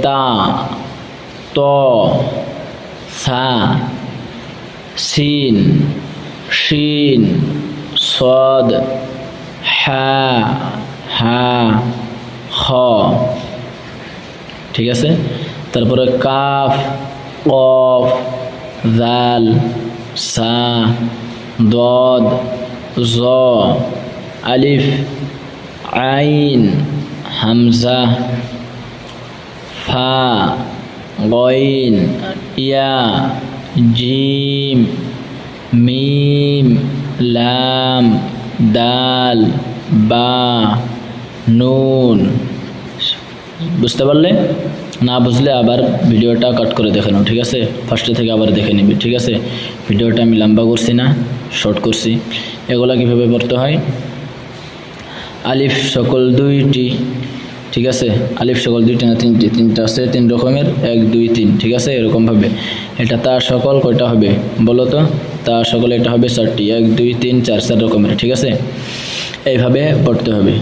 তা, ত, সা, সিন, শিন, সদ, হা, হা, খ। ঠিক আছে। তারপরে কাফ, কফ, দাল, সা, দদ, জ, আলিফ, আইন, হামজা, ফা, গইন, ইয়া, জিম, মিম, লাম, দাল, বা, নুন। বুঝতে পারলে? না বুঝলে আবার ভিডিওটা কাট করে দেখে নাও, ঠিক আছে? ফার্স্টে থেকে আবার দেখে নিবি, ঠিক আছে? ভিডিওটা আমি লম্বা করছি না, শর্ট করছি। এগুলা কীভাবে পড়তে হয়? আলিফ সকল দুইটি, ঠিক আছে? আলিফ সকল দুইটি না তিনটি, তিনটা আছে, তিন রকমের, 1 2 3, ঠিক আছে? এরকমভাবে। এটা তা সকল কয়টা হবে বলো তো? তা সকল এটা হবে 4টি, 1 2 3 4, 4 রকমের, ঠিক আছে? এইভাবে পড়তে হবে।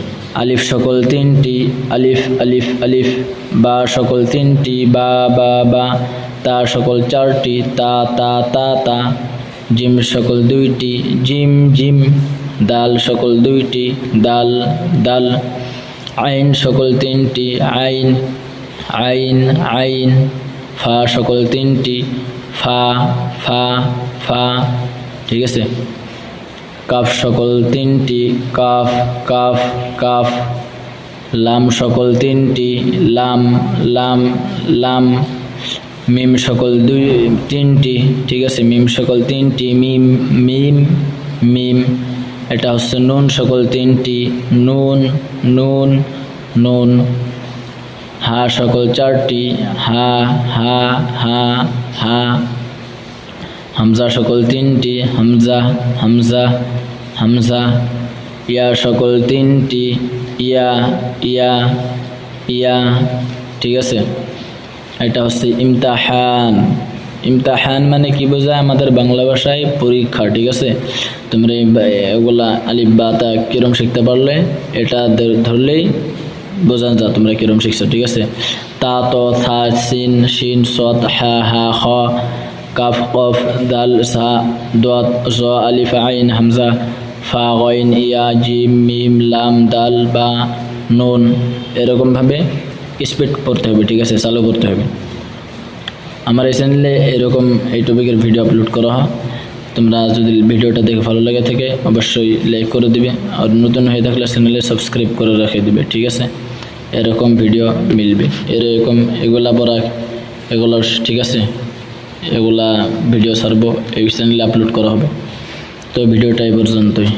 আলিফ সকল 3টি, আলিফ আলিফ আলিফ। বা সকল 3টি, বা বা বা। তা সকল 4টি, তা তা তা তা। জিম সকল 2টি, জিম জিম। দাল সকল 2টি, দাল দাল। আইন সকল 3টি, আইন আইন আইন। ফা সকল 3টি, ফা ফা ফা, ঠিক আছে? কাফ সকল 3টি, কাফ কাফ কাফ। লাম সকল 3টি, লাম লাম লাম। মিম সকল 3টি, ঠিক আছে? মিম সকল 3টি, মিম মিম মিম। এটা হচ্ছে নুন সকল 3টি, নুন নুন নুন। হা সকল 4টি, হা হা হা হা। হামজা সকল 3টি, হামজা হামজা হামজা। ইয়া সকল 3টি, ইয়া ইয়া ইয়া, ঠিক আছে? এটা হচ্ছে ইমতাহান। ইমতাহান মানে কি বোঝায় আমাদের বাংলা ভাষায়? পরীক্ষা, ঠিক আছে? তোমরা এগুলা আলিফ বা তা কিরম শিখতে পারলে এটা ধরলেই বোঝা যা তোমরা কিরম শিখছো, ঠিক আছে? তা, ত, থা, সিন, শিন, সদ, হা, হা, খ, কাফ, কফ, দাল, সা, দদ, জ, আলিফ, আইন, হামজা, ফা, গইন, ইয়া, জিম, মিম, লাম, দাল, বা, নুন। এরকমভাবে স্পিড পড়তে হবে, ঠিক আছে? চালু করতে হবে। আমার এই চ্যানেলে এরকম এই টপিকের ভিডিও আপলোড করা হয়। তোমরা যদি ভিডিওটা দেখে ভালো লাগে থাকে অবশ্যই লাইক করে দিবে, আর নতুন হয়ে থাকলে চ্যানেলে সাবস্ক্রাইব করে রেখে দিবে, ঠিক আছে? এরকম ভিডিও মিলবে, এরকম এগুলা পড়া এগুলো, ঠিক আছে? এগুলা ভিডিও ছাড়বো, এই চ্যানেলে আপলোড করা হবে। তো ভিডিওটা এই পর্যন্তই।